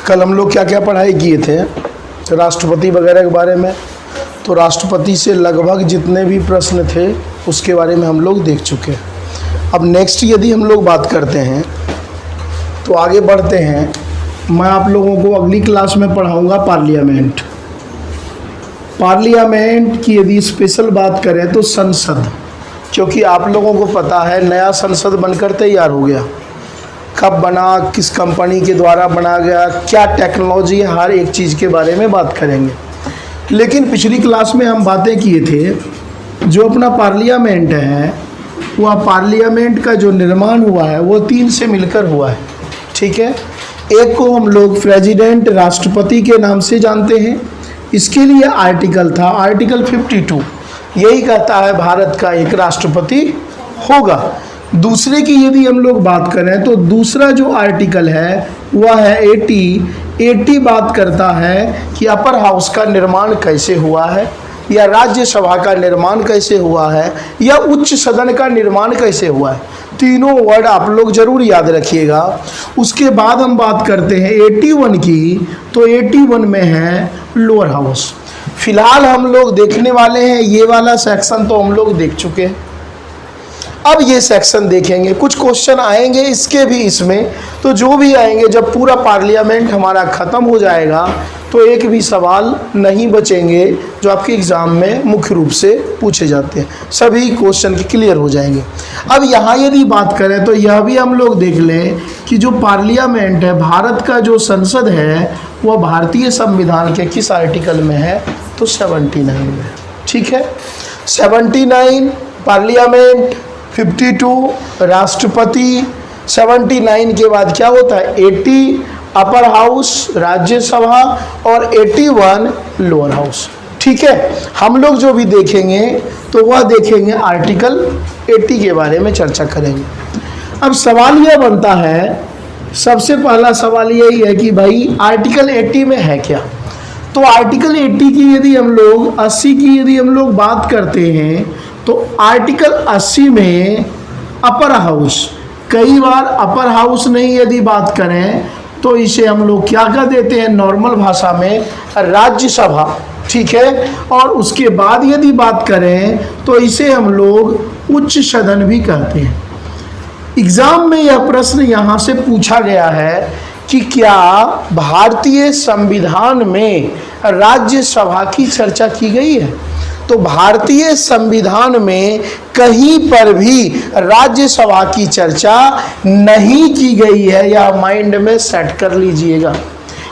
कल हम लोग क्या क्या पढ़ाई किए थे राष्ट्रपति वगैरह के बारे में। तो राष्ट्रपति से लगभग जितने भी प्रश्न थे उसके बारे में हम लोग देख चुके हैं। अब नेक्स्ट यदि हम लोग बात करते हैं तो आगे बढ़ते हैं। मैं आप लोगों को अगली क्लास में पढ़ाऊंगा पार्लियामेंट। पार्लियामेंट की यदि स्पेशल बात करें तो संसद, क्योंकि आप लोगों को पता है नया संसद बनकर तैयार हो गया। कब बना, किस कंपनी के द्वारा बना गया, क्या टेक्नोलॉजी है, हर एक चीज़ के बारे में बात करेंगे। लेकिन पिछली क्लास में हम बातें किए थे जो अपना पार्लियामेंट है वह पार्लियामेंट का जो निर्माण हुआ है वो 3 से मिलकर हुआ है। ठीक है, एक को हम लोग प्रेसिडेंट राष्ट्रपति के नाम से जानते हैं। इसके लिए आर्टिकल था आर्टिकल 52, यही कहता है भारत का एक राष्ट्रपति होगा। दूसरे की यदि हम लोग बात करें तो दूसरा जो आर्टिकल है वह है 80 बात करता है कि अपर हाउस का निर्माण कैसे हुआ है, या राज्यसभा का निर्माण कैसे हुआ है, या उच्च सदन का निर्माण कैसे हुआ है। तीनों वर्ड आप लोग जरूर याद रखिएगा। उसके बाद हम बात करते हैं 81 की, तो 81 में है लोअर हाउस। फिलहाल हम लोग देखने वाले हैं ये वाला सेक्शन तो हम लोग देख चुके हैं। अब ये सेक्शन देखेंगे, कुछ क्वेश्चन आएंगे इसके भी इसमें, तो जो भी आएंगे जब पूरा पार्लियामेंट हमारा ख़त्म हो जाएगा तो एक भी सवाल नहीं बचेंगे जो आपके एग्ज़ाम में मुख्य रूप से पूछे जाते हैं, सभी क्वेश्चन क्लियर हो जाएंगे। अब यहाँ यदि बात करें तो यह भी हम लोग देख लें कि जो पार्लियामेंट है, भारत का जो संसद है वह भारतीय संविधान के किस आर्टिकल में है, तो 79 में। ठीक है, 79 पार्लियामेंट, 52 राष्ट्रपति, 79 के बाद क्या होता है 80 अपर हाउस राज्यसभा और 81 लोअर हाउस। ठीक है, हम लोग जो भी देखेंगे तो वह देखेंगे आर्टिकल 80 के बारे में चर्चा करेंगे। अब सवाल यह बनता है, सबसे पहला सवाल यही है कि भाई आर्टिकल 80 में है क्या। तो आर्टिकल 80 की यदि हम लोग 80 की यदि हम लोग बात करते हैं तो आर्टिकल 80 में अपर हाउस, कई बार अपर हाउस नहीं यदि बात करें तो इसे हम लोग क्या कह देते हैं नॉर्मल भाषा में राज्यसभा। ठीक है, और उसके बाद यदि बात करें तो इसे हम लोग उच्च सदन भी कहते हैं। एग्जाम में यह प्रश्न यहाँ से पूछा गया है कि क्या भारतीय संविधान में राज्यसभा की चर्चा की गई है। तो भारतीय संविधान में कहीं पर भी राज्यसभा की चर्चा नहीं की गई है, या माइंड में सेट कर लीजिएगा।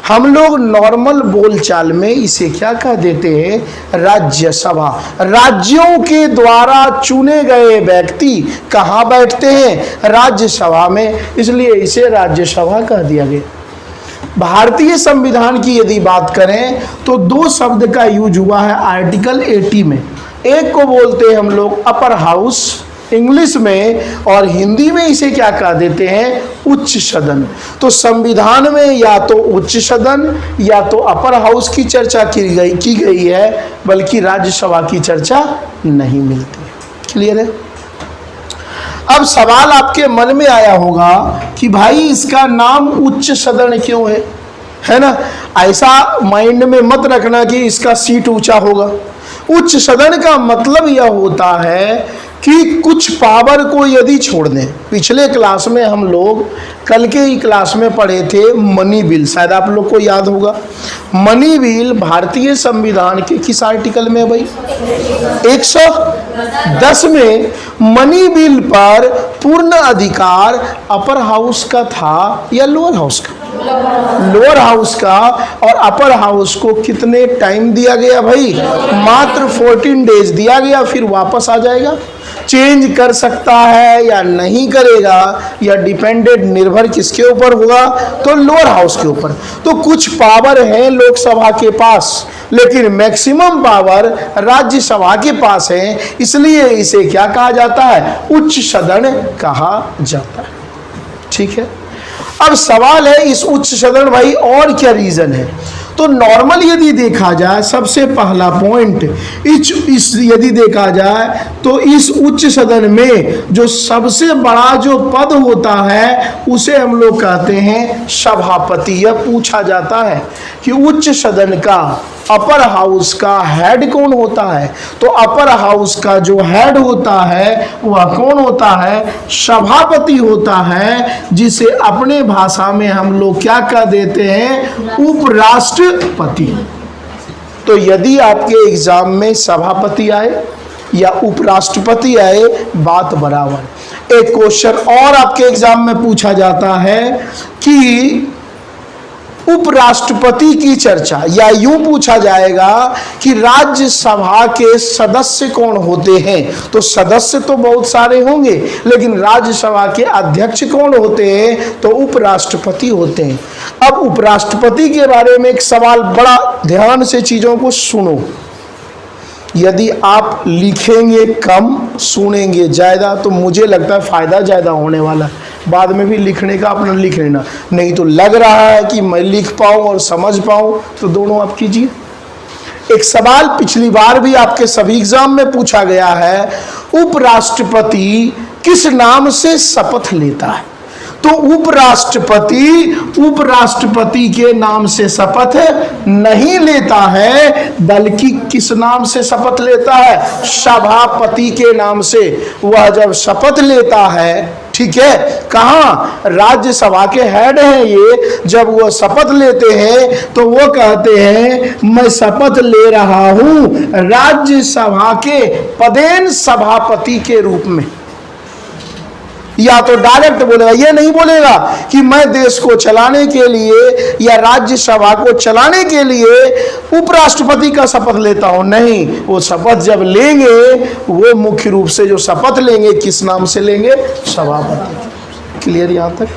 हम लोग नॉर्मल बोलचाल में इसे क्या कह देते हैं, राज्यसभा। राज्यों के द्वारा चुने गए व्यक्ति कहाँ बैठते हैं, राज्यसभा में, इसलिए इसे राज्यसभा कह दिया गया। भारतीय संविधान की यदि बात करें तो 2 शब्द का यूज हुआ है आर्टिकल 80 में। एक को बोलते हैं हम लोग अपर हाउस इंग्लिश में, और हिंदी में इसे क्या कह देते हैं, उच्च सदन। तो संविधान में या तो उच्च सदन या तो अपर हाउस की चर्चा की गई है, बल्कि राज्यसभा की चर्चा नहीं मिलती। क्लियर है। अब सवाल आपके मन में आया होगा कि भाई इसका नाम उच्च सदन क्यों है ना। ऐसा माइंड में मत रखना कि इसका सीट ऊंचा होगा। उच्च सदन का मतलब यह होता है कि कुछ पावर को यदि छोड़ दें। पिछले क्लास में हम लोग कल के ही क्लास में पढ़े थे मनी बिल, शायद आप लोग को याद होगा। मनी बिल भारतीय संविधान के किस आर्टिकल में है भाई, 110 में। मनी बिल पर पूर्ण अधिकार अपर हाउस का था या लोअर हाउस का, लोअर हाउस का। और अपर हाउस को कितने टाइम दिया गया भाई, मात्र 14 डेज दिया गया, फिर वापस आ जाएगा। चेंज कर सकता है या नहीं करेगा, या डिपेंडेंट निर्भर किसके ऊपर होगा, तो लोअर हाउस के ऊपर। तो कुछ पावर है लोकसभा के पास, लेकिन मैक्सिमम पावर राज्यसभा के पास है, इसलिए इसे क्या कहा जाता है, उच्च सदन कहा जाता है। ठीक है, अब सवाल है इस उच्च सदन भाई और क्या रीजन है। तो नॉर्मल यदि देखा जाए, सबसे पहला पॉइंट इस यदि देखा जाए तो इस उच्च सदन में जो सबसे बड़ा जो पद होता है उसे हम लोग कहते हैं सभापति। यह पूछा जाता है कि उच्च सदन का अपर हाउस का हेड कौन होता है, तो अपर हाउस का जो हेड होता है वह कौन होता है, सभापति होता है, जिसे अपने भाषा में हम लोग क्या कह देते हैं, उपराष्ट्रपति। तो यदि आपके एग्जाम में सभापति आए या उपराष्ट्रपति आए, बात बराबर। एक क्वेश्चन और आपके एग्जाम में पूछा जाता है कि उपराष्ट्रपति की चर्चा, या यूं पूछा जाएगा कि राज्यसभा के सदस्य कौन होते हैं। तो सदस्य तो बहुत सारे होंगे, लेकिन राज्यसभा के अध्यक्ष कौन होते हैं, तो उपराष्ट्रपति होते हैं। अब उपराष्ट्रपति के बारे में एक सवाल, बड़ा ध्यान से चीजों को सुनो। यदि आप लिखेंगे कम, सुनेंगे ज़्यादा, तो मुझे लगता है फ़ायदा ज़्यादा होने वाला है। बाद में भी लिखने का अपना लिख लेना, नहीं तो लग रहा है कि मैं लिख पाऊँ और समझ पाऊँ, तो दोनों आप कीजिए। एक सवाल पिछली बार भी आपके सभी एग्जाम में पूछा गया है, उपराष्ट्रपति किस नाम से शपथ लेता है। तो उपराष्ट्रपति के नाम से शपथ नहीं लेता है, बल्कि किस नाम से शपथ लेता है, सभापति के नाम से। वह जब शपथ लेता है, ठीक है, कहाँ, राज्यसभा के हेड हैं ये, जब वो शपथ लेते हैं तो वो कहते हैं मैं शपथ ले रहा हूं राज्यसभा के पदेन सभापति के रूप में। या तो डायरेक्ट बोलेगा, ये नहीं बोलेगा कि मैं देश को चलाने के लिए या राज्यसभा को चलाने के लिए उपराष्ट्रपति का शपथ लेता हूं, नहीं। वो शपथ जब लेंगे, वो मुख्य रूप से जो शपथ लेंगे किस नाम से लेंगे, सभापति। क्लियर यहां तक।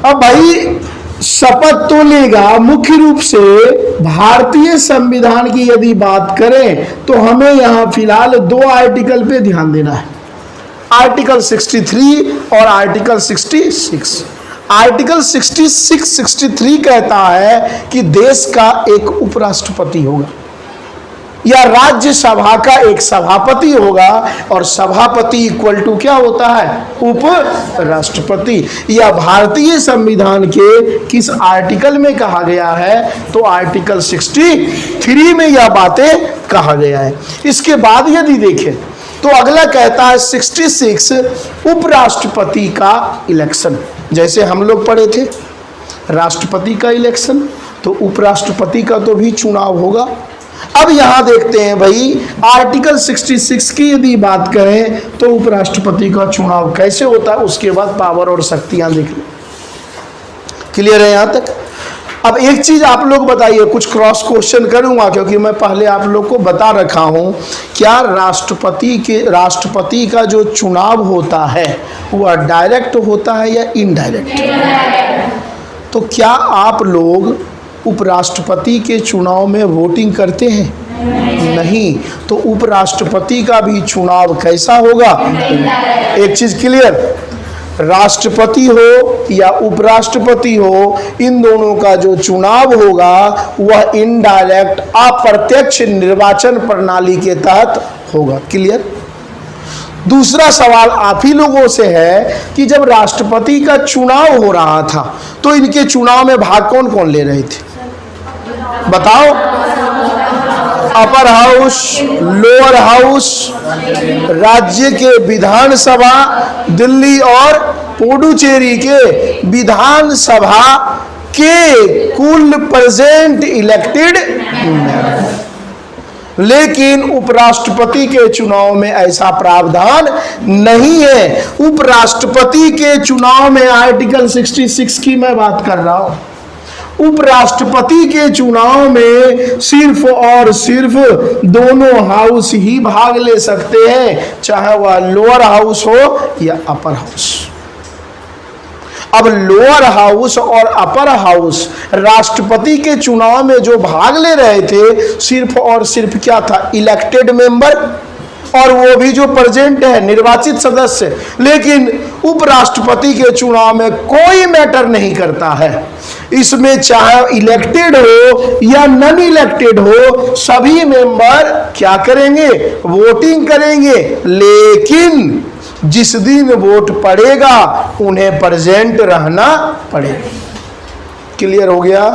अब भाई शपथ तो लेगा, मुख्य रूप से भारतीय संविधान की यदि बात करें तो हमें यहां फिलहाल 2 आर्टिकल पे ध्यान देना है, आर्टिकल 63 और आर्टिकल 66। आर्टिकल 63 कहता है कि देश का एक उपराष्ट्रपति होगा या राज्यसभा का एक सभापति होगा, और सभापति इक्वल टू क्या होता है, उपराष्ट्रपति। या भारतीय संविधान के किस आर्टिकल में कहा गया है, तो आर्टिकल 63 में यह बातें कहा गया है। इसके बाद यदि देखें तो अगला कहता है 66 उपराष्ट्रपति का इलेक्शन। जैसे हम लोग पढ़े थे राष्ट्रपति का इलेक्शन, तो उपराष्ट्रपति का तो भी चुनाव होगा। अब यहां देखते हैं भाई, आर्टिकल 66 की यदि बात करें तो उपराष्ट्रपति का चुनाव कैसे होता है, उसके बाद पावर और शक्तियां देख लें। क्लियर है यहां तक। अब एक चीज आप लोग बताइए, कुछ क्रॉस क्वेश्चन करूंगा क्योंकि मैं पहले आप लोग को बता रखा हूं, क्या राष्ट्रपति का जो चुनाव होता है वह डायरेक्ट होता है या इनडायरेक्ट। तो क्या आप लोग उपराष्ट्रपति के चुनाव में वोटिंग करते हैं, नहीं। तो उपराष्ट्रपति का भी चुनाव कैसा होगा, एक चीज क्लियर, राष्ट्रपति हो या उपराष्ट्रपति हो, इन दोनों का जो चुनाव होगा वह इनडायरेक्ट अप्रत्यक्ष निर्वाचन प्रणाली के तहत होगा। क्लियर। दूसरा सवाल आप ही लोगों से है कि जब राष्ट्रपति का चुनाव हो रहा था तो इनके चुनाव में भाग कौन कौन ले रहे थे, बताओ। अपर हाउस, लोअर हाउस, राज्य के विधानसभा, दिल्ली और पुडुचेरी के विधानसभा के कुल प्रेजेंट इलेक्टेड। लेकिन उपराष्ट्रपति के चुनाव में ऐसा प्रावधान नहीं है। उपराष्ट्रपति के चुनाव में आर्टिकल 66 की मैं बात कर रहा हूं। उपराष्ट्रपति के चुनाव में सिर्फ और सिर्फ दोनों हाउस ही भाग ले सकते हैं, चाहे वह लोअर हाउस हो या अपर हाउस। अब लोअर हाउस और अपर हाउस राष्ट्रपति के चुनाव में जो भाग ले रहे थे, सिर्फ और सिर्फ क्या था, इलेक्टेड मेंबर, और वो भी जो प्रेजेंट है, निर्वाचित सदस्य। लेकिन उपराष्ट्रपति के चुनाव में कोई मैटर नहीं करता है। इसमें चाहे इलेक्टेड हो या नॉन इलेक्टेड हो, सभी मेंबर क्या करेंगे? वोटिंग करेंगे। लेकिन जिस दिन वोट पड़ेगा उन्हें प्रेजेंट रहना पड़ेगा। क्लियर हो गया?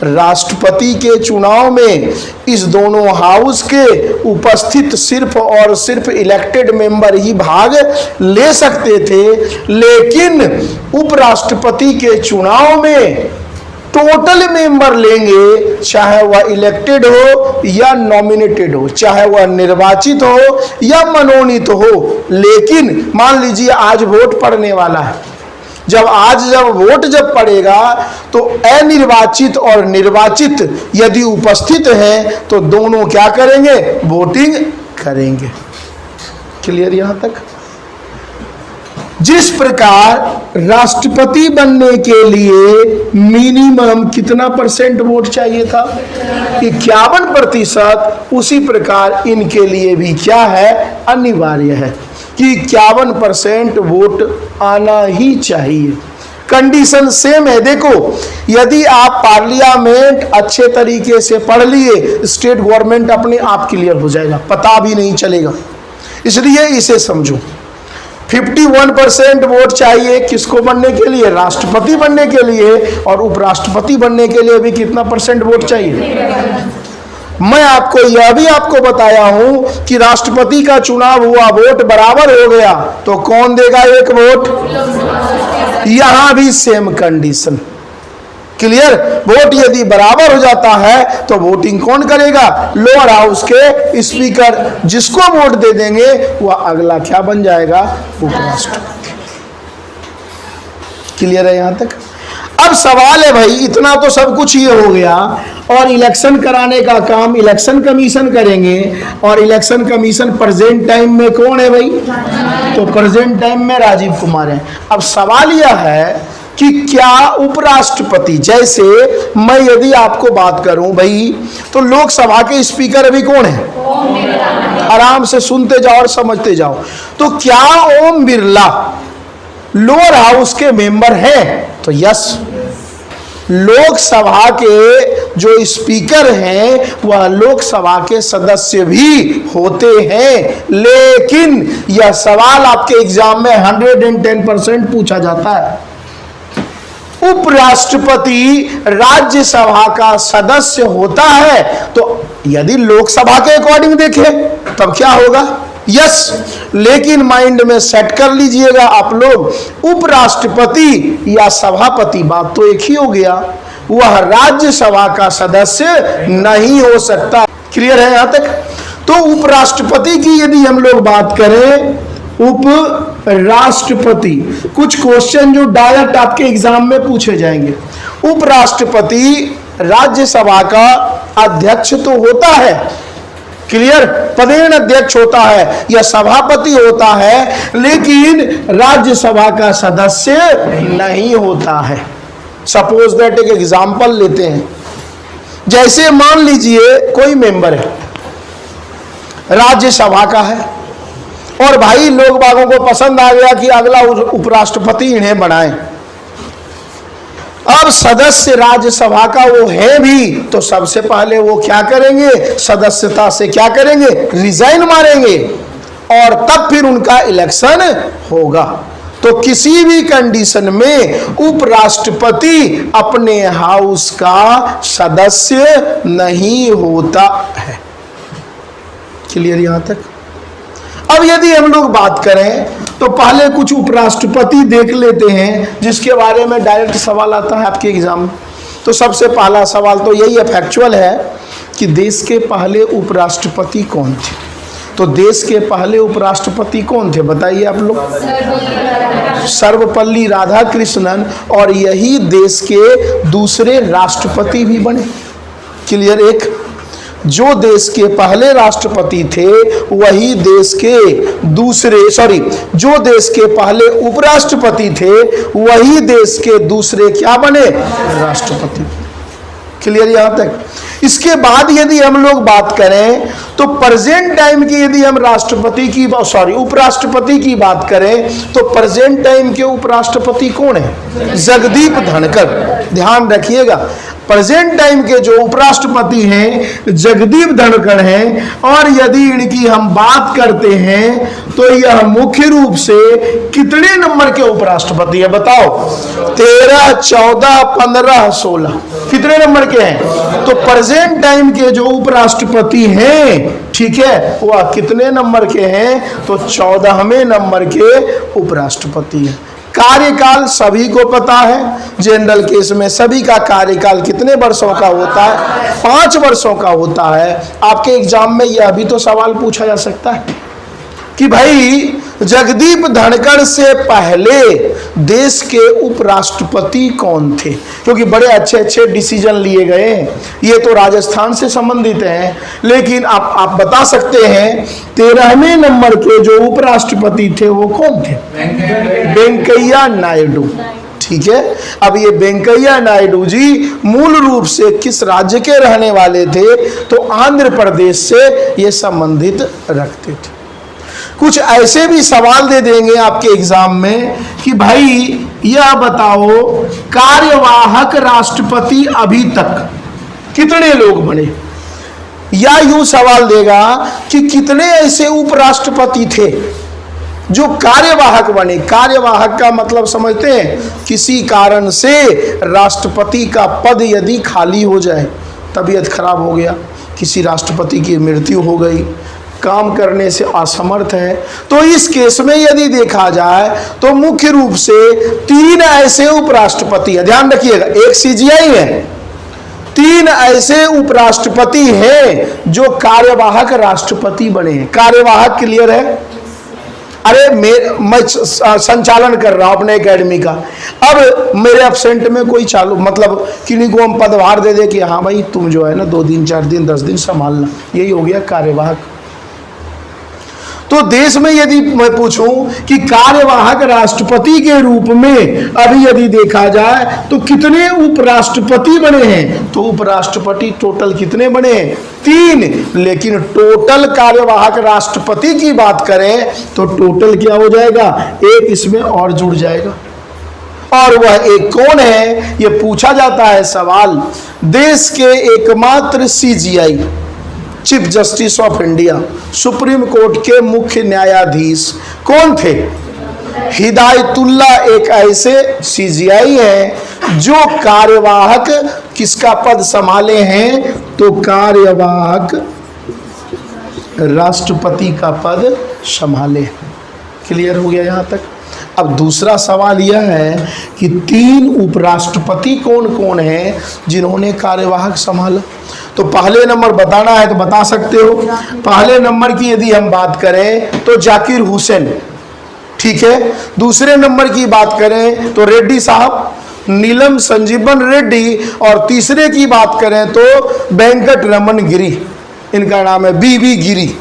राष्ट्रपति के चुनाव में इस दोनों हाउस के उपस्थित सिर्फ और सिर्फ इलेक्टेड मेंबर ही भाग ले सकते थे, लेकिन उपराष्ट्रपति के चुनाव में टोटल मेंबर लेंगे, चाहे वह इलेक्टेड हो या नॉमिनेटेड हो, चाहे वह निर्वाचित हो या मनोनीत हो। लेकिन मान लीजिए आज वोट पड़ने वाला है, जब वोट पड़ेगा तो अनिर्वाचित और निर्वाचित यदि उपस्थित हैं तो दोनों क्या करेंगे? वोटिंग करेंगे। क्लियर यहां तक? जिस प्रकार राष्ट्रपति बनने के लिए मिनिमम कितना % वोट चाहिए था? 51%। उसी प्रकार इनके लिए भी क्या है? अनिवार्य है कि 51% वोट आना ही चाहिए। कंडीशन सेम है। देखो, यदि आप पार्लियामेंट अच्छे तरीके से पढ़ लिए, स्टेट गवर्नमेंट अपने आप क्लियर हो जाएगा, पता भी नहीं चलेगा। इसलिए इसे समझो। 51% वोट चाहिए किसको बनने के लिए? राष्ट्रपति बनने के लिए। और उपराष्ट्रपति बनने के लिए भी कितना % वोट चाहिए? मैं आपको यह भी बताया हूं कि राष्ट्रपति का चुनाव हुआ, वोट बराबर हो गया तो कौन देगा 1 वोट? यहां भी सेम कंडीशन। क्लियर? वोट यदि बराबर हो जाता है तो वोटिंग कौन करेगा? लोअर हाउस के स्पीकर। जिसको वोट दे देंगे वह अगला क्या बन जाएगा? उपराष्ट्रपति। क्लियर है यहां तक? अब सवाल है भाई, इतना तो सब कुछ ये हो गया और इलेक्शन कराने का काम इलेक्शन कमीशन करेंगे, और इलेक्शन कमीशन प्रेजेंट टाइम में कौन है भाई? तो प्रेजेंट टाइम में राजीव कुमार है। अब सवाल यह है कि क्या उपराष्ट्रपति, जैसे मैं यदि आपको बात करूं भाई, तो लोकसभा के स्पीकर अभी कौन है? आराम से सुनते जाओ और समझते जाओ। तो क्या ओम बिरला लोअर हाउस के मेंबर हैं? तो यस। लोकसभा के जो स्पीकर हैं वह लोकसभा के सदस्य भी होते हैं। लेकिन यह सवाल आपके एग्जाम में 110% पूछा जाता है। उपराष्ट्रपति राज्यसभा का सदस्य होता है, तो यदि लोकसभा के अकॉर्डिंग देखें तब क्या होगा? यस। लेकिन माइंड में सेट कर लीजिएगा आप लोग, उपराष्ट्रपति या सभापति, बात तो एक ही हो गया, वह राज्यसभा का सदस्य नहीं हो सकता। क्लियर है यहां तक? तो उपराष्ट्रपति की यदि हम लोग बात करें, उपराष्ट्रपति, कुछ क्वेश्चन जो डायरेक्ट आपके एग्जाम में पूछे जाएंगे। उपराष्ट्रपति राज्यसभा का अध्यक्ष तो होता है, क्लियर, पदेन अध्यक्ष होता है या सभापति होता है, लेकिन राज्यसभा का सदस्य नहीं होता है। सपोज दैट एक एग्जांपल लेते हैं, जैसे मान लीजिए कोई मेंबर है, राज्यसभा का है, और भाई लोग बागों को पसंद आ गया कि अगला उपराष्ट्रपति इन्हें बनाएं। अब सदस्य राज्यसभा का वो है भी, तो सबसे पहले वो क्या करेंगे? सदस्यता से क्या करेंगे? रिजाइन मारेंगे, और तब फिर उनका इलेक्शन होगा। तो किसी भी कंडीशन में उपराष्ट्रपति अपने हाउस का सदस्य नहीं होता है। क्लियर यहां तक? अब यदि हम लोग बात करें तो पहले कुछ उपराष्ट्रपति देख लेते हैं जिसके बारे में डायरेक्ट सवाल आता है आपके एग्जाम में। तो सबसे पहला सवाल तो यही है, फैक्चुअल है, कि देश के पहले उपराष्ट्रपति कौन थे? तो देश के पहले उपराष्ट्रपति कौन थे बताइए आप लोग? सर्वपल्ली राधाकृष्णन, और यही देश के दूसरे राष्ट्रपति भी बने। क्लियर? एक जो देश के पहले राष्ट्रपति थे वही देश के दूसरे, जो देश के पहले उपराष्ट्रपति थे वही देश के दूसरे क्या बने? राष्ट्रपति। क्लियर यहां तक? इसके बाद यदि हम लोग बात करें तो प्रेजेंट टाइम की यदि हम उपराष्ट्रपति की बात करें तो प्रेजेंट टाइम के उपराष्ट्रपति कौन है? जगदीप धनखड़। ध्यान रखिएगा, प्रेजेंट टाइम के जो उपराष्ट्रपति हैं जगदीप धनखड़ हैं, और यदि इनकी हम बात करते हैं तो यह मुख्य रूप से कितने नंबर के उपराष्ट्रपति है बताओ? 13, 14, 15, 16, कितने नंबर के हैं? तो प्रेजेंट टाइम के जो उपराष्ट्रपति हैं, ठीक है, वह कितने नंबर के हैं? तो 14वें नंबर के उपराष्ट्रपति हैं। कार्यकाल सभी को पता है, जनरल केस में सभी का कार्यकाल कितने वर्षों का होता है? 5 वर्षों का होता है। आपके एग्जाम में यह भी तो सवाल पूछा जा सकता है कि भाई जगदीप धनखड़ से पहले देश के उपराष्ट्रपति कौन थे? क्योंकि बड़े अच्छे अच्छे डिसीजन लिए गए हैं, ये तो राजस्थान से संबंधित हैं, लेकिन आप बता सकते हैं 13वें नंबर के जो उपराष्ट्रपति थे वो कौन थे? वेंकैया नायडू। ठीक है, अब ये वेंकैया नायडू जी मूल रूप से किस राज्य के रहने वाले थे? तो आंध्र प्रदेश से ये संबंधित रखते थे। कुछ ऐसे भी सवाल दे देंगे आपके एग्जाम में कि भाई यह बताओ कार्यवाहक राष्ट्रपति अभी तक कितने लोग बने, या यूं सवाल देगा कि कितने ऐसे उपराष्ट्रपति थे जो कार्यवाहक बने। कार्यवाहक का मतलब समझते हैं, किसी कारण से राष्ट्रपति का पद यदि खाली हो जाए, तबीयत खराब हो गया, किसी राष्ट्रपति की मृत्यु हो गई, काम करने से असमर्थ है, तो इस केस में यदि देखा जाए तो मुख्य रूप से 3 ऐसे उपराष्ट्रपति हैं। ध्यान रखिएगा, एक सीजीआई है, 3 ऐसे उपराष्ट्रपति हैं जो कार्यवाहक राष्ट्रपति बने हैं। कार्यवाहक क्लियर है? अरे मैं संचालन कर रहा हूं अपने एकेडमी का, अब मेरे एब्सेंट में कोई चालू मतलब किन्हीं को हम पदभार दे दे कि हाँ भाई तुम जो है ना 2 दिन 4 दिन 10 दिन संभालना, यही हो गया कार्यवाहक। तो देश में यदि मैं पूछूं कि कार्यवाहक राष्ट्रपति के रूप में अभी यदि देखा जाए तो कितने उपराष्ट्रपति बने हैं? तो उपराष्ट्रपति टोटल कितने बने हैं? 3। लेकिन टोटल कार्यवाहक राष्ट्रपति की बात करें तो टोटल क्या हो जाएगा? 1 इसमें और जुड़ जाएगा, और वह एक कौन है? यह पूछा जाता है सवाल। देश के एकमात्र CGI, chief justice of India, supreme court के मुख्य न्यायाधीश कौन थे? हिदायतुल्ला एक ऐसे सीजीआई हैं जो कार्यवाहक किसका पद संभाले हैं? तो कार्यवाहक राष्ट्रपति का पद संभाले। क्लियर हो गया यहां तक? अब दूसरा सवाल यह है कि 3 उपराष्ट्रपति कौन कौन हैं जिन्होंने कार्यवाहक संभाला? तो पहले नंबर बताना है तो बता सकते हो। पहले नंबर की यदि हम बात करें तो जाकिर हुसैन, ठीक है। दूसरे नंबर की बात करें तो रेड्डी साहब, नीलम संजीवन रेड्डी, और तीसरे की बात करें तो वेंकट रमन गिरी, इनका नाम है बीवी गिरी,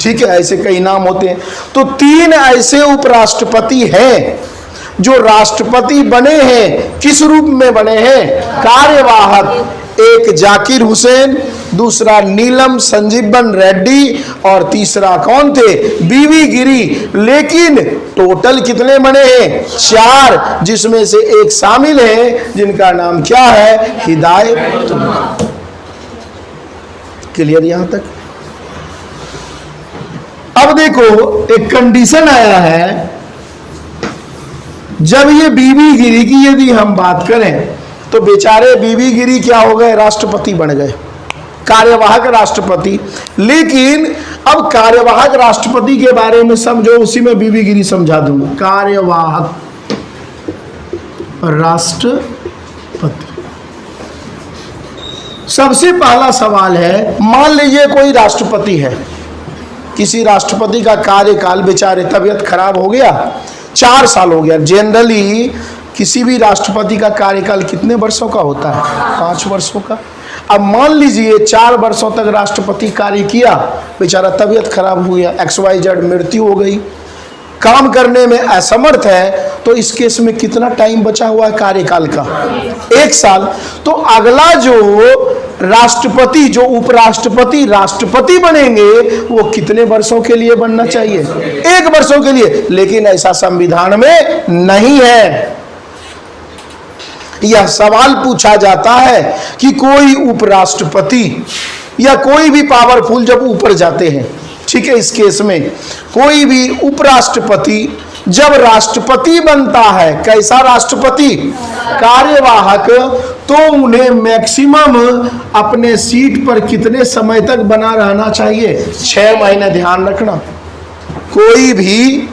ठीक है। ऐसे कई नाम होते हैं। तो 3 ऐसे उपराष्ट्रपति हैं जो राष्ट्रपति बने हैं। किस रूप में बने हैं? कार्यवाहक। एक जाकिर हुसैन, दूसरा नीलम संजीवन रेड्डी, और तीसरा कौन थे? बीवी गिरी। लेकिन टोटल कितने बने हैं? 4, जिसमें से एक शामिल है जिनका नाम क्या है? हिदायतुल्ला। क्लियर यहां तक? अब देखो एक कंडीशन आया है, जब ये बीबी गिरी की यदि हम बात करें तो बेचारे बीबी गिरी क्या हो गए? राष्ट्रपति बन गए, कार्यवाहक राष्ट्रपति। लेकिन अब कार्यवाहक राष्ट्रपति के बारे में समझो, उसी में बीबी गिरी समझा दूंगा। कार्यवाहक राष्ट्रपति, सबसे पहला सवाल है, मान लीजिए कोई राष्ट्रपति है, किसी राष्ट्रपति का कार्यकाल, बेचारे तबीयत खराब हो गया, 4 साल हो गया। जनरली किसी भी राष्ट्रपति का कार्यकाल कितने वर्षों का होता है? 5 वर्षों का। अब मान लीजिए 4 वर्षों तक राष्ट्रपति कार्य किया, बेचारा तबीयत खराब हो गया, XYZ मृत्यु हो गई, काम करने में असमर्थ है, तो इस केस में कितना टाइम बचा हुआ है कार्यकाल का? 1 साल। तो अगला जो राष्ट्रपति, जो उपराष्ट्रपति राष्ट्रपति बनेंगे, वो कितने वर्षों के लिए बनना चाहिए? 1 वर्षों के लिए। लेकिन ऐसा संविधान में नहीं है। यह सवाल पूछा जाता है कि कोई उपराष्ट्रपति या कोई भी पावरफुल जब ऊपर जाते हैं, ठीक है, इस केस में कोई भी उपराष्ट्रपति जब राष्ट्रपति बनता है, कैसा राष्ट्रपति, कार्यवाहक, तो उन्हें मैक्सिमम अपने सीट पर कितने समय तक बना रहना चाहिए, 6 महीने। ध्यान रखना, कोई भी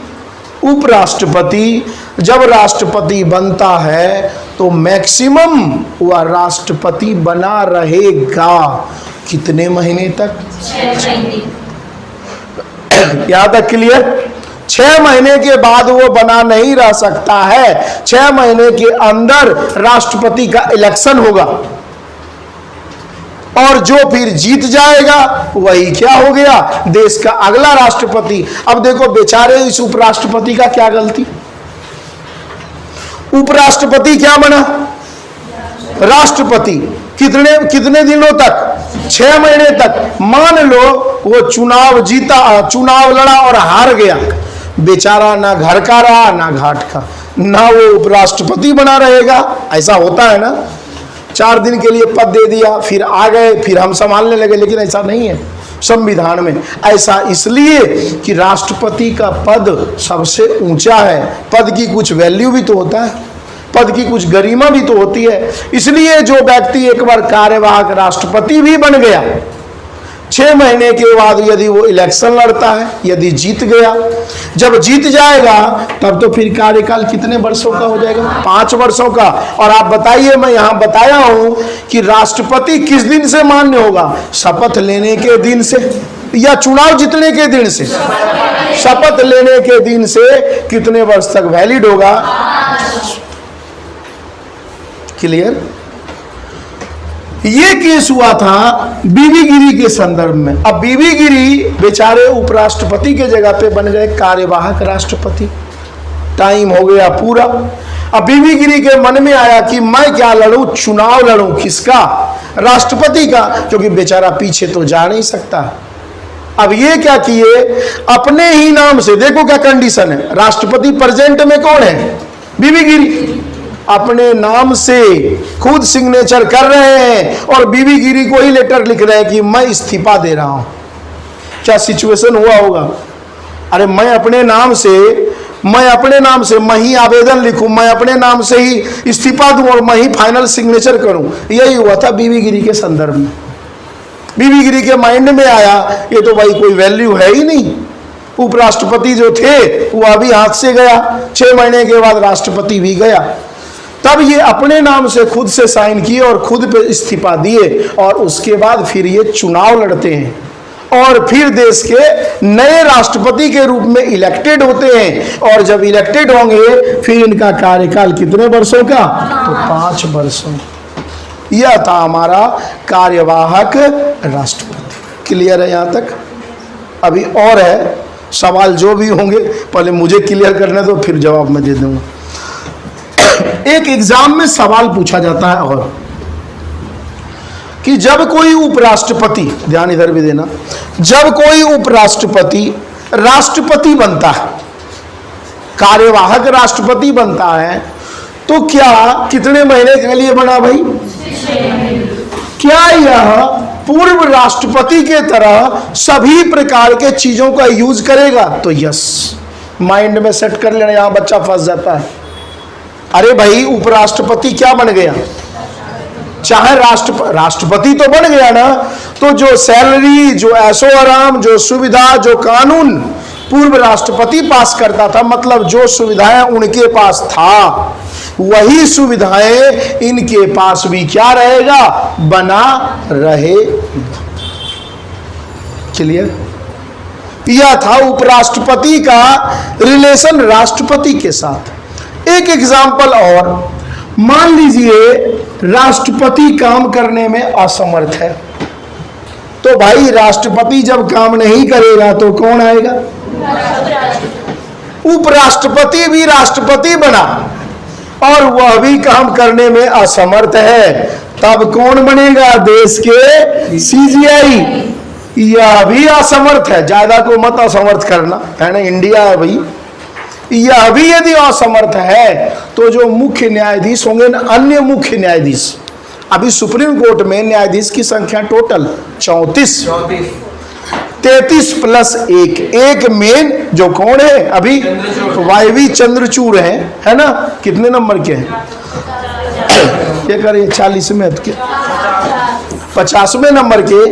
उपराष्ट्रपति जब राष्ट्रपति बनता है तो मैक्सिमम वह राष्ट्रपति बना रहेगा कितने महीने तक, 6 महीने। यहां तक क्लियर। 6 महीने के बाद वो बना नहीं रह सकता है। 6 महीने के अंदर राष्ट्रपति का इलेक्शन होगा और जो फिर जीत जाएगा वही क्या हो गया, देश का अगला राष्ट्रपति। अब देखो बेचारे इस उपराष्ट्रपति का क्या गलती, उपराष्ट्रपति क्या बना, राष्ट्रपति। कितने दिनों तक, 6 महीने तक। मान लो वो चुनाव जीता, चुनाव लड़ा और हार गया, बेचारा ना घर का रहा ना घाट का, ना वो उपराष्ट्रपति बना रहेगा। ऐसा होता है ना, 4 दिन के लिए पद दे दिया, फिर आ गए, फिर हम संभालने लगे, लेकिन ऐसा नहीं है संविधान में। ऐसा इसलिए कि राष्ट्रपति का पद सबसे ऊंचा है, पद की कुछ वैल्यू भी तो होता है, पद की कुछ गरिमा भी तो होती है। इसलिए जो व्यक्ति एक बार कार्यवाहक राष्ट्रपति भी बन गया, 6 महीने के बाद यदि वो इलेक्शन लड़ता है, यदि जीत गया, जब जीत जाएगा तब तो फिर कार्यकाल कितने वर्षों का हो जाएगा, 5 वर्षों का। और आप बताइए, मैं यहाँ बताया हूं कि राष्ट्रपति किस दिन से मान्य होगा, शपथ लेने के दिन से या चुनाव जीतने के दिन से। शपथ लेने के दिन से कितने वर्ष तक वैलिड होगा, क्लियर। ये केस हुआ था बीबी गिरी के संदर्भ में। अब बीबी गिरी बेचारे उपराष्ट्रपति के जगह पे बन गए कार्यवाहक राष्ट्रपति, टाइम हो गया पूरा। अब बीबी गिरी के मन में आया कि मैं क्या लड़ूं, चुनाव लड़ूं, किसका, राष्ट्रपति का, क्योंकि बेचारा पीछे तो जा नहीं सकता। अब ये क्या किए, अपने ही नाम से, देखो क्या कंडीशन है, राष्ट्रपति प्रेजेंट में कौन है, बीबी गिरी, अपने नाम से खुद सिग्नेचर कर रहे हैं और बीबी गिरी को ही लेटर लिख रहे हैं कि मैं इस्तीफा दे रहा हूं। क्या सिचुएशन हुआ होगा, अरे मैं अपने नाम से मैं ही आवेदन लिखूं, मैं अपने नाम से ही इस्तीफा दूं और मैं ही फाइनल सिग्नेचर करूं। यही हुआ था बीबी गिरी के संदर्भ में। बीबी गिरी के माइंड में आया ये तो भाई कोई वैल्यू है ही नहीं, उपराष्ट्रपति जो थे वो अभी हाथ से गया, 6 महीने के बाद राष्ट्रपति भी गया। तब ये अपने नाम से खुद से साइन किए और खुद पे इस्तीफा दिए और उसके बाद फिर ये चुनाव लड़ते हैं और फिर देश के नए राष्ट्रपति के रूप में इलेक्टेड होते हैं। और जब इलेक्टेड होंगे फिर इनका कार्यकाल कितने वर्षों का, तो 5 वर्षों। यह था हमारा कार्यवाहक राष्ट्रपति। क्लियर है यहाँ तक, अभी और है सवाल जो भी होंगे, पहले मुझे क्लियर करने दो फिर जवाब मैं दे दूंगा। एक एग्जाम में सवाल पूछा जाता है और कि जब कोई उपराष्ट्रपति, ध्यान इधर भी देना, जब कोई उपराष्ट्रपति राष्ट्रपति बनता है, कार्यवाहक राष्ट्रपति बनता है, तो क्या कितने महीने के लिए बना भाई, क्या यह पूर्व राष्ट्रपति के तरह सभी प्रकार के चीजों का यूज करेगा, तो यस, माइंड में सेट कर लेना, यहां बच्चा फंस जाता है। अरे भाई उपराष्ट्रपति क्या बन गया, चाहे राष्ट्रपति तो बन गया ना, तो जो सैलरी, जो ऐशो आराम, जो सुविधा, जो कानून पूर्व राष्ट्रपति पास करता था, मतलब जो सुविधाएं उनके पास था वही सुविधाएं इनके पास भी क्या रहेगा, बना रहेगा। क्लियर। यह था उपराष्ट्रपति का रिलेशन राष्ट्रपति के साथ। एक एग्जाम्पल और, मान लीजिए राष्ट्रपति काम करने में असमर्थ है, तो भाई राष्ट्रपति जब काम नहीं करेगा तो कौन आएगा, उपराष्ट्रपति भी राष्ट्रपति बना और वह भी काम करने में असमर्थ है, तब कौन बनेगा, देश के सीजीआई। यह भी असमर्थ है, ज्यादा को मत असमर्थ करना है ना, इंडिया है भाई, यह भी यदि असमर्थ है तो जो मुख्य न्यायाधीश होंगे ना, अन्य मुख्य न्यायाधीश, अभी सुप्रीम कोर्ट में न्यायाधीश की संख्या टोटल 34, 33 प्लस एक मेन जो कौन है अभी, वाईवी चंद्रचूड़ है ना, कितने नंबर के हैं, ये करिए 40 में 50वें नंबर के,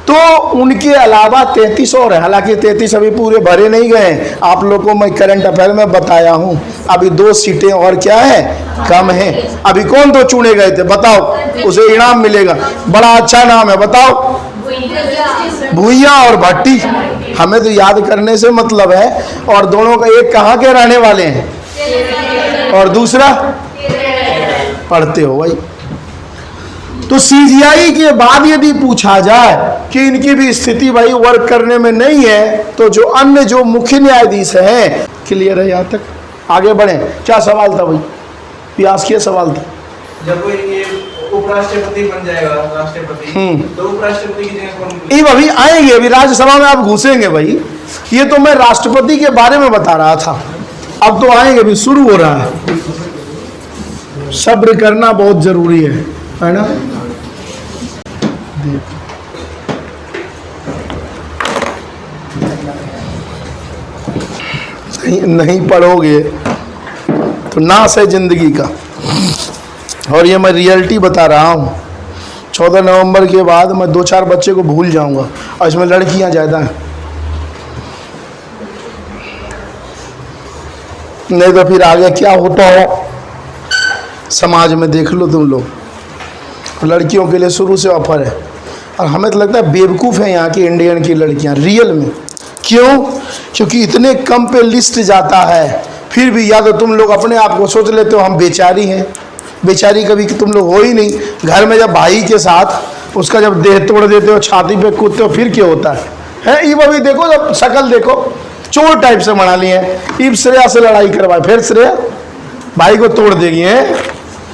तो उनके अलावा 33 और है। हालांकि 33 अभी पूरे भरे नहीं गए हैं, आप लोगों को मैं करंट अफेयर में बताया हूं, अभी 2 सीटें और क्या है, कम है। अभी कौन 2 चुने गए थे बताओ, उसे इनाम मिलेगा, बड़ा अच्छा नाम है, बताओ, भूइया और भट्टी। हमें तो याद करने से मतलब है, और दोनों का एक कहाँ के रहने वाले हैं और दूसरा पढ़ते हो भाई। तो सीजीआई के बाद यदि पूछा जाए कि इनकी भी स्थिति भाई वर्क करने में नहीं है, तो जो अन्य जो मुख्य न्यायाधीश हैं, क्लियर है यहाँ तक, आगे बढ़े। क्या सवाल था भाई, व्यास के सवाल था, जब वो ये उपराष्ट्रपति बन जाएगा राष्ट्रपति, तो उपराष्ट्रपति की जगह कौन? ये अभी आएंगे, अभी राज्यसभा में आप घुसेंगे भाई, ये तो मैं राष्ट्रपति के बारे में बता रहा था, अब तो आएंगे, अभी शुरू हो रहा है। सब्र करना बहुत जरूरी है ना। नहीं पढ़ोगे तो नाश है जिंदगी का। और ये मैं रियलिटी बता रहा हूँ, 14 नवंबर के बाद मैं 2-4 बच्चे को भूल जाऊंगा, और इसमें लड़कियां ज़्यादा हैं, नहीं तो फिर आगे क्या होता हो समाज में देख लो तुम लोग। लड़कियों के लिए शुरू से ऑफर है, और हमें तो लगता है बेवकूफ़ है यहाँ की इंडियन की लड़कियाँ रियल में। क्यों? क्योंकि इतने कम पे लिस्ट जाता है, फिर भी या तो तुम लोग अपने आप को सोच लेते हो हम बेचारी हैं, बेचारी कभी तुम लोग हो ही नहीं। घर में जब भाई के साथ उसका जब देह तोड़ देते हो, छाती पे कूदते हो, फिर क्या होता है? ये अभी देखो, जब शक्ल देखो, चोर टाइप से बना लिए हैं। इब श्रेया से लड़ाई करवाए, फिर श्रेया भाई को तोड़ देगी है।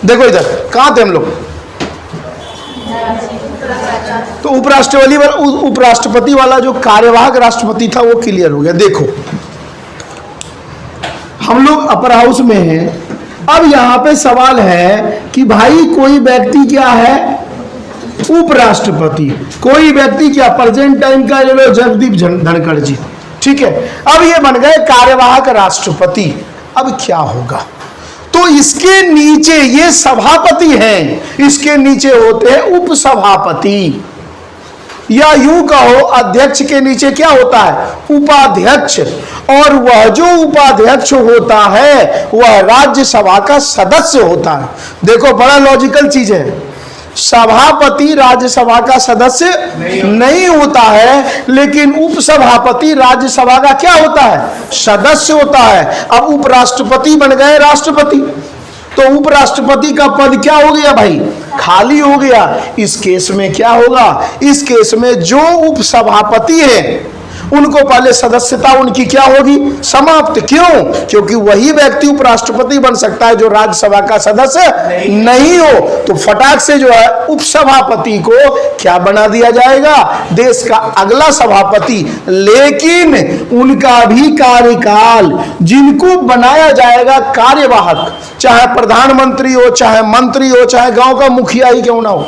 देखो इधर कहाँ थे हम लोग, तो उपराष्ट्रपति वाला जो कार्यवाहक राष्ट्रपति था वो क्लियर हो गया। देखो हम लोग अपर हाउस में हैं, अब यहाँ पे सवाल है कि भाई कोई व्यक्ति क्या है, उपराष्ट्रपति, कोई व्यक्ति क्या प्रेजेंट टाइम का, ले लो जगदीप धनखड़ जी, ठीक है। अब ये बन गए कार्यवाहक राष्ट्रपति। अब क्या होगा, तो इसके नीचे ये सभापति हैं, इसके नीचे होते हैं उपसभापति, या यूं कहो अध्यक्ष के नीचे क्या होता है, उपाध्यक्ष। और वह जो उपाध्यक्ष होता है वह राज्यसभा का सदस्य होता है। देखो बड़ा लॉजिकल चीज है, सभापति राज्यसभा का सदस्य नहीं होता है, लेकिन उपसभापति राज्यसभा का क्या होता है, सदस्य होता है। अब उपराष्ट्रपति बन गए राष्ट्रपति, तो उपराष्ट्रपति का पद क्या हो गया भाई, खाली हो गया। इस केस में क्या होगा, इस केस में जो उपसभापति है उनको पहले सदस्यता उनकी क्या होगी, समाप्त। क्यों? क्योंकि वही व्यक्ति उपराष्ट्रपति बन सकता है जो राज्यसभा का सदस्य नहीं हो। तो फटाक से जो है उपसभापति को क्या बना दिया जाएगा, देश का अगला सभापति। लेकिन उनका भी कार्यकाल, जिनको बनाया जाएगा कार्यवाहक, चाहे प्रधानमंत्री हो, चाहे मंत्री हो, चाहे गांव का मुखिया ही क्यों ना हो।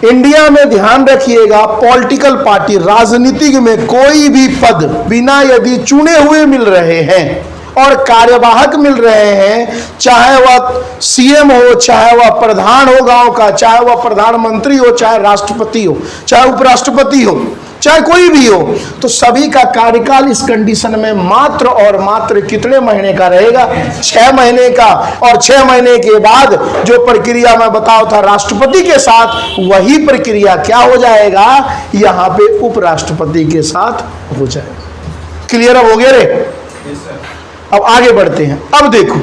इंडिया में ध्यान रखिएगा, पॉलिटिकल पार्टी राजनीतिक में कोई भी पद बिना यदि चुने हुए मिल रहे हैं और कार्यवाहक मिल रहे हैं, चाहे वह सीएम हो, चाहे वह प्रधान हो गांव का, चाहे वह प्रधानमंत्री हो, चाहे राष्ट्रपति हो, चाहे उपराष्ट्रपति हो, चाहे कोई भी हो, तो सभी का कार्यकाल इस कंडीशन में मात्र और मात्र कितने महीने का रहेगा, 6 महीने का। और 6 महीने के बाद जो प्रक्रिया मैं बताया था राष्ट्रपति के साथ, वही प्रक्रिया क्या हो जाएगा, यहाँ पे उपराष्ट्रपति के साथ हो जाएगा। क्लियर अब हो गया रे? अब आगे बढ़ते हैं। अब देखो,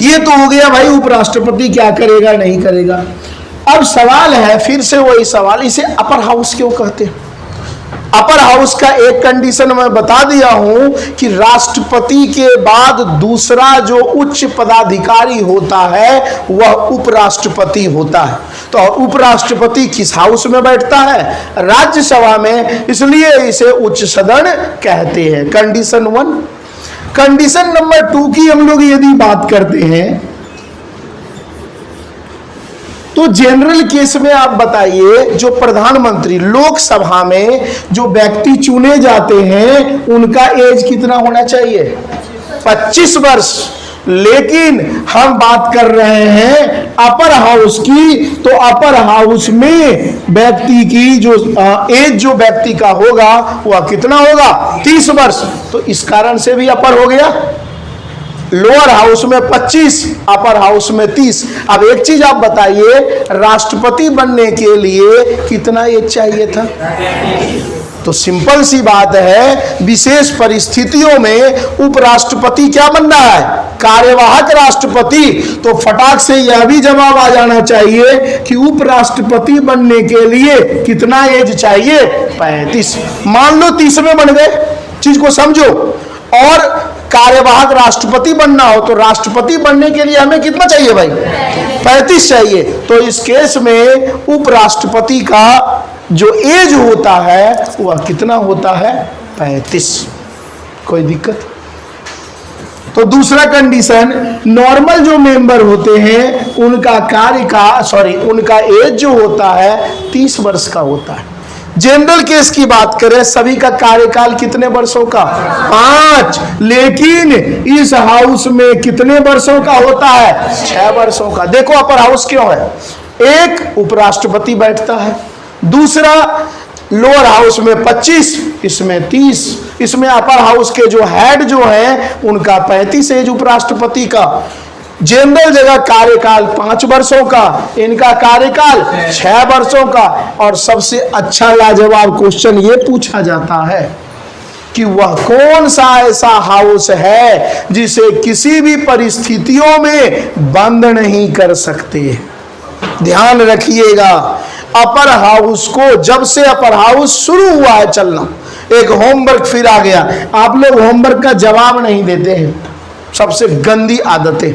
ये तो हो गया भाई उपराष्ट्रपति क्या करेगा नहीं करेगा। अब सवाल है, फिर से वही सवाल, इसे अपर हाउस क्यों कहते हैं? अपर हाउस का एक कंडीशन मैं बता दिया हूं कि राष्ट्रपति के बाद दूसरा जो उच्च पदाधिकारी होता है वह उपराष्ट्रपति होता है। तो उपराष्ट्रपति किस हाउस में बैठता है? राज्यसभा में, इसलिए इसे उच्च सदन कहते हैं। कंडीशन 1। कंडीशन नंबर 2 की हम लोग यदि बात करते हैं तो जनरल केस में आप बताइए, जो प्रधानमंत्री लोकसभा में जो व्यक्ति चुने जाते हैं उनका एज कितना होना चाहिए? 25 वर्ष। लेकिन हम बात कर रहे हैं अपर हाउस की, तो अपर हाउस में व्यक्ति की जो एज जो व्यक्ति का होगा वह कितना होगा? 30 वर्ष। तो इस कारण से भी अपर हो गया। लोअर हाउस में 25, अपर हाउस में 30। अब एक चीज आप बताइए, राष्ट्रपति बनने के लिए कितना एज चाहिए था? तो सिंपल सी बात है, विशेष परिस्थितियों में उपराष्ट्रपति क्या बन रहा है? कार्यवाहक राष्ट्रपति। तो फटाक से यह भी जवाब आ जाना चाहिए कि उपराष्ट्रपति बनने के लिए कितना एज चाहिए? 35। मान लो 30 में बन गए, चीज को समझो। और कार्यवाहक राष्ट्रपति बनना हो तो राष्ट्रपति बनने के लिए हमें कितना चाहिए भाई? 35 चाहिए। तो इस केस में उपराष्ट्रपति का जो एज होता है वह कितना होता है? 35। कोई दिक्कत? तो दूसरा कंडीशन, नॉर्मल जो मेंबर होते हैं उनका उनका एज जो होता है 30 वर्ष का होता है। जनरल केस की बात करें, सभी का कार्यकाल कितने वर्षों का? 5। लेकिन इस हाउस में कितने वर्षों का होता है? 6 वर्षों का। देखो अपर हाउस क्यों है? एक, उपराष्ट्रपति बैठता है। दूसरा, लोअर हाउस में 25, इसमें 30। इसमें अपर हाउस के जो हेड जो है उनका 35 एज उपराष्ट्रपति का। जनरल जगह कार्यकाल 5 वर्षों का, इनका कार्यकाल 6 वर्षों का। और सबसे अच्छा लाजवाब क्वेश्चन ये पूछा जाता है कि वह कौन सा ऐसा हाउस है जिसे किसी भी परिस्थितियों में बंद नहीं कर सकते। ध्यान रखिएगा, अपर हाउस को, जब से अपर हाउस शुरू हुआ है चलना, एक होमवर्क फिर आ गया। आप लोग होमवर्क का जवाब नहीं देते हैं, सबसे गंदी आदतें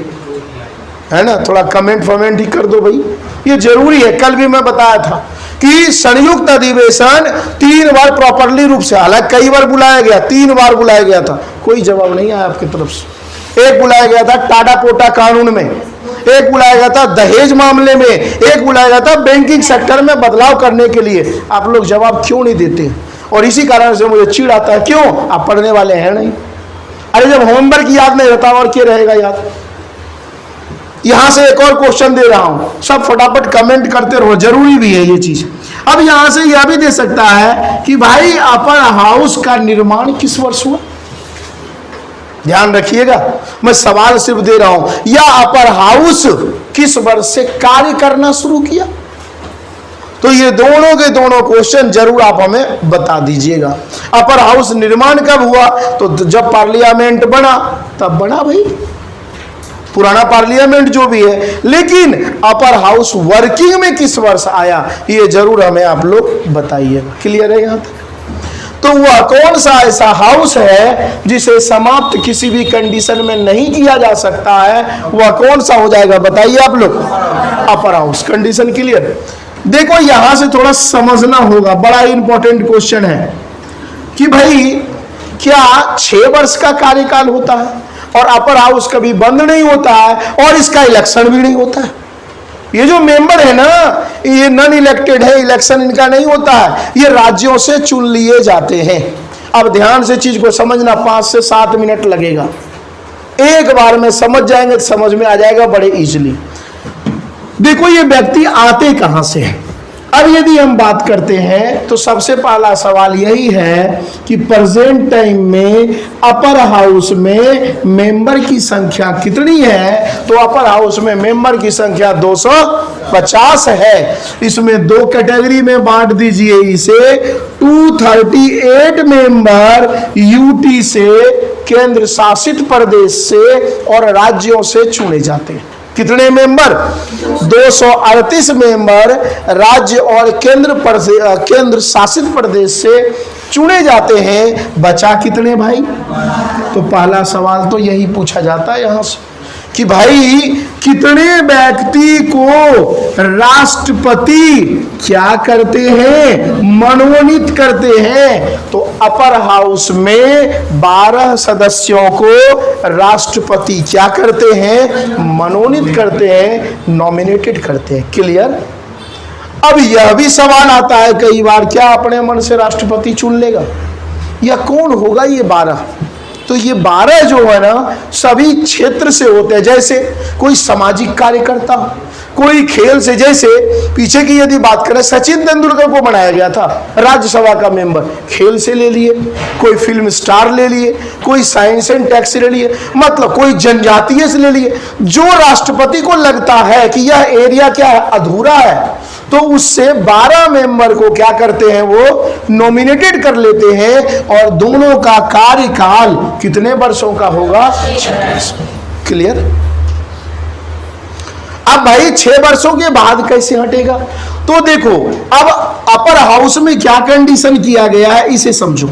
है ना। थोड़ा कमेंट फमेंट ही कर दो भाई, ये जरूरी है। कल भी मैं बताया था कि संयुक्त अधिवेशन 3 बार प्रॉपरली रूप से, हालांकि कई बार बुलाया गया, 3 बार बुलाया गया था, कोई जवाब नहीं आया आपकी तरफ से। एक बुलाया गया था टाटा पोटा कानून में, एक बुलाया गया था दहेज मामले में, एक बुलाया गया था बैंकिंग सेक्टर में बदलाव करने के लिए। आप लोग जवाब क्यों नहीं देते? और इसी कारण से मुझे चिढ़ आता है, क्यों? आप पढ़ने वाले हैं नहीं। अरे जब होमवर्क याद नहीं रहता और क्या रहेगा याद। यहां से एक और क्वेश्चन दे रहा हूं, सब फटाफट कमेंट करते रहो, जरूरी भी है ये चीज। अब यहां से यह भी दे सकता है कि भाई अपर हाउस का निर्माण किस वर्ष हुआ? ध्यान रखिएगा, मैं सवाल सिर्फ दे रहा हूं, या अपर हाउस किस वर्ष से कार्य करना शुरू किया? तो ये दोनों के दोनों क्वेश्चन जरूर आप हमें बता दीजिएगा। अपर हाउस निर्माण कब हुआ? तो जब पार्लियामेंट बना तब बना भाई, पुराना पार्लियामेंट जो भी है। लेकिन अपर हाउस वर्किंग में किस वर्ष आया, ये जरूर हमें आप लोग बताइएगा। क्लियर है यहां तक? तो वह कौन सा ऐसा हाउस है जिसे समाप्त किसी भी कंडीशन में नहीं किया जा सकता है, वह कौन सा हो जाएगा बताइए आप लोग? Upper house. Condition clear? देखो यहां से थोड़ा समझना होगा, बड़ा इंपॉर्टेंट क्वेश्चन है कि भाई क्या 6 वर्ष का कार्यकाल होता है और अपर हाउस कभी बंद नहीं होता है और इसका इलेक्शन भी नहीं होता है? ये जो मेंबर है ना, ये नॉन इलेक्टेड है, इलेक्शन इनका नहीं होता है, ये राज्यों से चुन लिए जाते हैं। अब ध्यान से चीज को समझना, 5 से 7 मिनट लगेगा, एक बार में समझ जाएंगे तो समझ में आ जाएगा बड़े इजीली। देखो ये व्यक्ति आते कहां से हैं। अब यदि हम बात करते हैं तो सबसे पहला सवाल यही है कि प्रेजेंट टाइम में अपर हाउस में मेंबर की संख्या कितनी है? तो अपर हाउस में मेंबर की संख्या 250 है। इसमें 2 कैटेगरी में बांट दीजिए इसे। 238 मेंबर यूटी से, केंद्र शासित प्रदेश से और राज्यों से चुने जाते हैं। कितने मेंबर? 238 मेंबर राज्य और केंद्र शासित प्रदेश से चुने जाते हैं। बचा कितने भाई? तो पहला सवाल तो यही पूछा जाता है यहां से कि भाई कितने व्यक्ति को राष्ट्रपति क्या करते हैं? मनोनीत करते हैं। तो अपर हाउस में 12 सदस्यों को राष्ट्रपति क्या करते हैं? मनोनीत करते हैं, नॉमिनेटेड करते हैं। क्लियर? अब यह भी सवाल आता है कई बार, क्या अपने मन से राष्ट्रपति चुन लेगा या कौन होगा ये 12? तो ये 12 जो है ना, सभी क्षेत्र से होते हैं। जैसे कोई सामाजिक कार्यकर्ता, कोई खेल से, जैसे पीछे की यदि बात करें, सचिन तेंदुलकर को बनाया गया था राज्यसभा का मेंबर, खेल से ले लिए, कोई फिल्म स्टार ले लिए, कोई साइंस एंड टेक से ले लिए, मतलब कोई जनजातीय से ले लिए। जो राष्ट्रपति को लगता है कि यह एरिया क्या है, अधूरा है, तो उससे 12 मेंबर को क्या करते हैं? वो नॉमिनेटेड कर लेते हैं, और दोनों का कार्यकाल कितने वर्षों का होगा? 6 वर्ष। क्लियर? अब भाई 6 वर्षों के बाद कैसे हटेगा? तो देखो, अब अपर हाउस में क्या कंडीशन किया गया है, इसे समझो।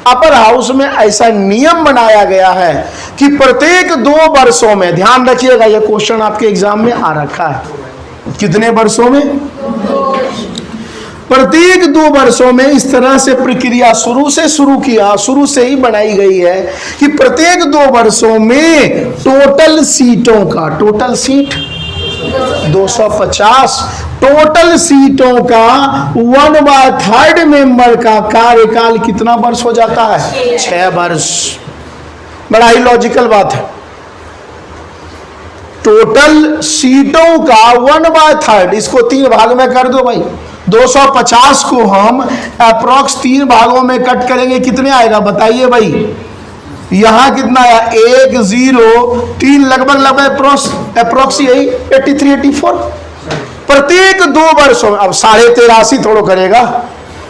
अपर हाउस में ऐसा नियम बनाया गया है कि प्रत्येक 2 वर्षों में, ध्यान रखिएगा, यह क्वेश्चन आपके एग्जाम में आ रखा है, कितने वर्षों में? प्रत्येक 2 वर्षों में इस तरह से प्रक्रिया शुरू से ही बनाई गई है कि प्रत्येक 2 वर्षों में टोटल सीटों का, टोटल सीट 250, टोटल सीटों का 1/3 मेंबर का कार्यकाल कितना वर्ष हो जाता है? 6 वर्ष। बड़ा ही लॉजिकल बात है। टोटल सीटों का 1/3, इसको 3 भाग में कर दो भाई। 250 को हम अप्रॉक्स 3 भागों में कट करेंगे, कितने आएगा बताइए भाई? यहां कितना आया? 1 0 3, लगभग अप्रॉक्स यही 83 84। प्रत्येक 2 वर्षों में, अब 83.5 थोड़ा करेगा।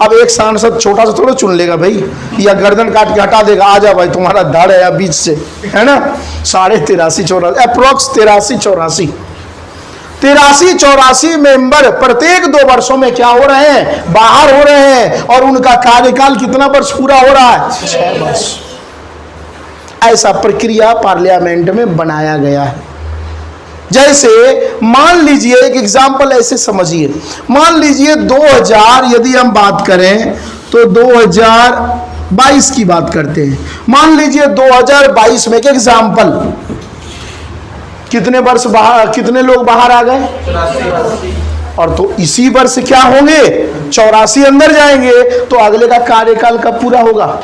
अब एक सांसद छोटा सा थोड़ा चुन लेगा भाई, या गर्दन काट के हटा देगा, आ जा भाई तुम्हारा धड़ है या बीच से, है ना? 83.5 84, अप्रॉक्स 83 84 मेंबर प्रत्येक 2 वर्षों में क्या हो रहे हैं? बाहर हो रहे हैं, और उनका कार्यकाल कितना वर्ष पूरा हो रहा है? 6 वर्ष। ऐसा प्रक्रिया पार्लियामेंट में बनाया गया है। जैसे मान लीजिए, एक एग्जाम्पल ऐसे समझिए, मान लीजिए 2000, यदि हम बात करें तो 2022 की बात करते हैं। मान लीजिए 2022 में, एक एग्जाम्पल, कितने वर्ष बाहर, कितने लोग बाहर आ गए? 84। और तो इसी वर्ष क्या होंगे? 84 अंदर जाएंगे, तो अगले का कार्यकाल कब पूरा होगा?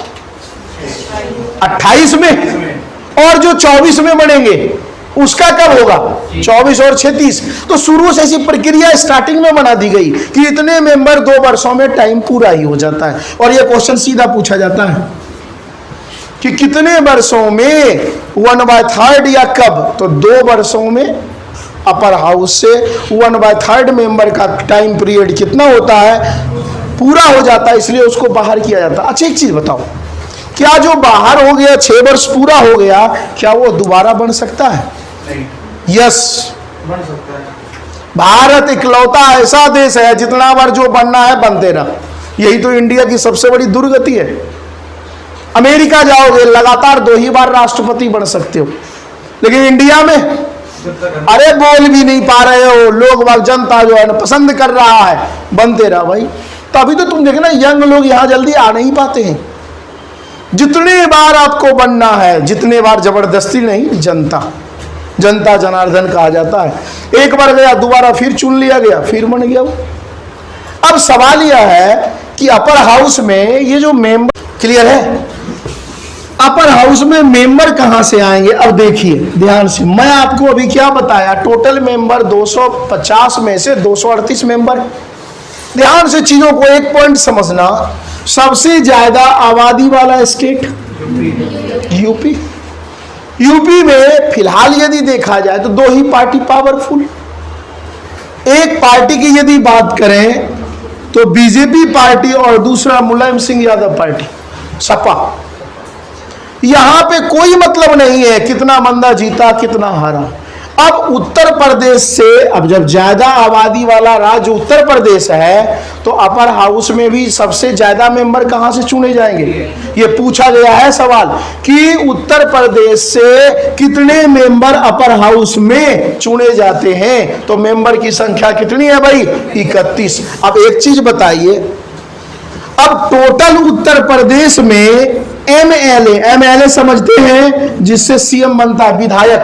28 में। और जो 24 में बनेंगे उसका कब होगा? 24 और 36। तो शुरू से ऐसी प्रक्रिया स्टार्टिंग में बना दी गई कि इतने मेंबर 2 वर्षों में टाइम पूरा ही हो जाता है। और यह क्वेश्चन सीधा पूछा जाता है कि कितने वर्षों में 1/3 या कब? तो 2 वर्षों में अपर हाउस से 1/3 मेंबर का टाइम पीरियड कितना होता है? पूरा हो जाता है, इसलिए उसको बाहर किया जाता है। अच्छा एक चीज बताओ, क्या जो बाहर हो गया, 6 वर्ष पूरा हो गया, क्या वो दोबारा बन सकता है? यस, बन सकता है। भारत इकलौता ऐसा देश है जितना बार जो बनना है बनते रहा। यही तो इंडिया की सबसे बड़ी दुर्गति है। अमेरिका जाओगे, लगातार 2 ही बार राष्ट्रपति बन सकते हो, लेकिन इंडिया में अरे बोल भी नहीं पा रहे हो, लोग बाग, जनता जो है ना पसंद कर रहा है, बनते रहा भाई। तो अभी तो तुम देखना, यंग लोग यहाँ जल्दी आ नहीं पाते हैं। जितने बार आपको बनना है, जितने बार, जबरदस्ती नहीं, जनता जनार्दन कहा जाता है। एक बार गया, दोबारा फिर चुन लिया गया, फिर बन गया वो। अब सवाल यह है कि अपर हाउस में ये जो मेंबर, क्लियर है, अपर हाउस में मेंबर कहां से आएंगे? अब देखिए ध्यान से, मैं आपको अभी क्या बताया, टोटल मेंबर 250 में से 238 मेंबर। ध्यान से चीजों को एक पॉइंट समझना, सबसे ज्यादा आबादी वाला स्टेट यूपी। यूपी में फिलहाल यदि देखा जाए तो 2 ही पार्टी पावरफुल। एक पार्टी की यदि बात करें तो बीजेपी पार्टी, और दूसरा मुलायम सिंह यादव पार्टी, सपा। यहां पे कोई मतलब नहीं है कितना बंदा जीता कितना हारा। अब उत्तर प्रदेश से, अब जब ज्यादा आबादी वाला राज्य उत्तर प्रदेश है तो अपर हाउस में भी सबसे ज्यादा मेंबर कहां से चुने जाएंगे? ये पूछा गया है सवाल कि उत्तर प्रदेश से कितने मेंबर अपर हाउस में चुने जाते हैं। तो मेंबर की संख्या कितनी है भाई? 31। अब एक चीज बताइए, अब टोटल उत्तर प्रदेश में एमएलए समझते हैं जिससे सीएम बनता है, विधायक।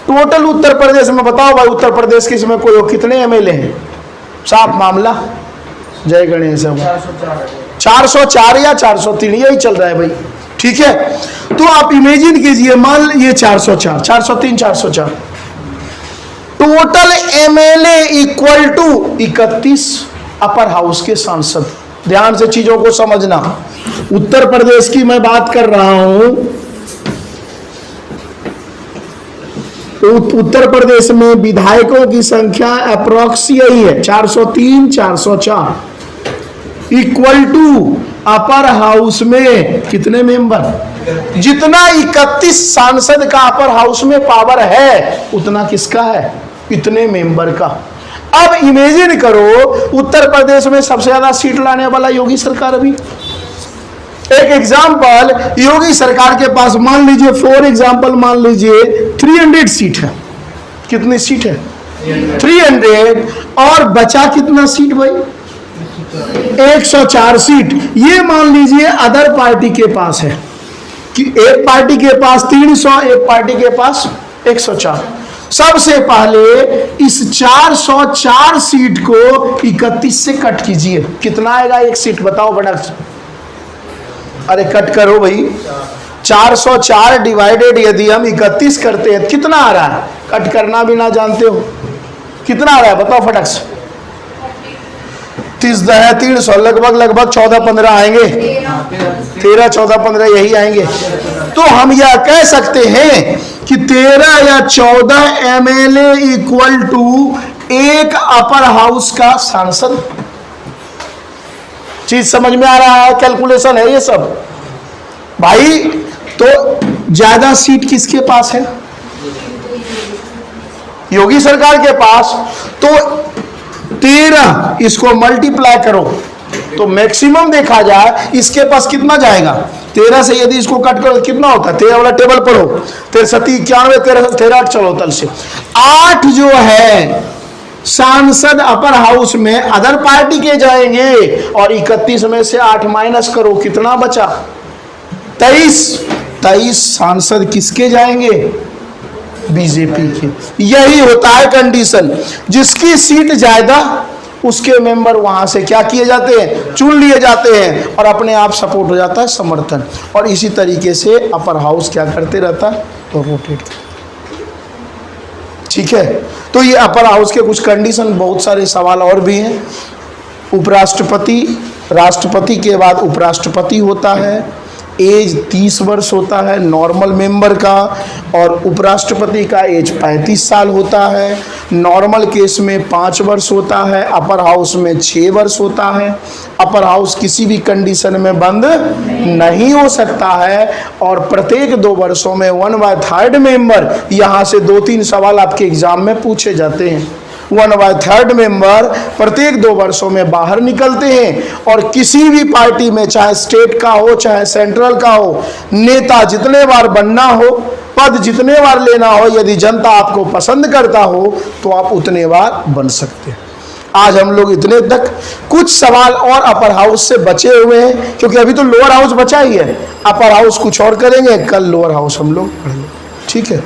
टोटल उत्तर प्रदेश में बताओ भाई, उत्तर प्रदेश के इसमें कोई कितने एमएलए हैं? साफ मामला, जय गणेश। 404 या 403 यही चल रहा है भाई, ठीक है। तो आप इमेजिन कीजिए, मान लीजिए 404, 403, 404, total MLA equal to 31 upper house के सांसद। ध्यान से चीजों को समझना, उत्तर प्रदेश की मैं बात कर रहा हूं। उत्तर प्रदेश में विधायकों की संख्या अप्रोक्स यही है, 403, 404 इक्वल टू अपर हाउस में कितने मेंबर? जितना 31 सांसद का अपर हाउस में पावर है उतना किसका है? इतने मेंबर का। अब इमेजिन करो, उत्तर प्रदेश में सबसे ज्यादा सीट लाने वाला योगी सरकार। अभी एक एग्जाम्पल, योगी सरकार के पास मान लीजिए, फॉर एग्जाम्पल मान लीजिए 300 सीट है। कितनी सीट है? 300। और बचा कितना सीट भाई? 104 सीट। ये मान लीजिए अदर पार्टी के पास है कि एक पार्टी के पास 300, एक पार्टी के पास 104। सबसे पहले इस 404 सीट को 31 से कट कीजिए, कितना आएगा एक सीट? बताओ बड़ा, अरे कट करो भाई। 404 डिवाइडेड यदि हम 31 करते हैं कितना आ रहा है? कट करना भी ना जानते हो, कितना आ रहा है बताओ फटक से? 30 है 300, लगभग 14-15 आएंगे, 13-14-15 यही आएंगे। तो हम यह कह सकते हैं कि 13 या 14 एमएलए इक्वल टू एक अपर हाउस का सांसद। चीज समझ में आ रहा है? कैलकुलेशन है ये सब भाई। तो ज्यादा सीट किसके पास है? योगी सरकार के पास। तो 13 इसको मल्टीप्लाई करो तो मैक्सिमम देखा जाए इसके पास कितना जाएगा? 13 से यदि इसको कट करो कितना होता है? 13 वाला टेबल पढ़ो, 13 91, 13 चलो तल से 8 जो है सांसद अपर हाउस में अदर पार्टी के जाएंगे। और 31 में से 8 माइनस करो, कितना बचा? 23 सांसद किसके जाएंगे? बीजेपी के। यही होता है कंडीशन, जिसकी सीट ज्यादा उसके मेंबर वहां से क्या किए जाते हैं? चुन लिए जाते हैं और अपने आप सपोर्ट हो जाता है, समर्थन। और इसी तरीके से अपर हाउस क्या करते रहता है? तो रोटेट। ठीक है, तो ये अपर हाउस के कुछ कंडीशन, बहुत सारे सवाल और भी हैं। उपराष्ट्रपति, राष्ट्रपति के बाद उपराष्ट्रपति होता है। एज 30 वर्ष होता है नॉर्मल मेंबर का, और उपराष्ट्रपति का एज 35 साल होता है। नॉर्मल केस में 5 वर्ष होता है, अपर हाउस में 6 वर्ष होता है। अपर हाउस किसी भी कंडीशन में बंद नहीं हो सकता है। और प्रत्येक 2 वर्षों में 1/3 मेंबर, यहाँ से 2-3 सवाल आपके एग्जाम में पूछे जाते हैं। 1/3 मेंबर प्रत्येक 2 वर्षों में बाहर निकलते हैं। और किसी भी पार्टी में, चाहे स्टेट का हो चाहे सेंट्रल का हो, नेता जितने बार बनना हो, पद जितने बार लेना हो, यदि जनता आपको पसंद करता हो तो आप उतने बार बन सकते हैं। आज हम लोग इतने तक, कुछ सवाल और अपर हाउस से बचे हुए हैं क्योंकि अभी तो लोअर हाउस बचा ही है। अपर हाउस कुछ और करेंगे, कल लोअर हाउस हम लोग पढ़ेंगे। ठीक है।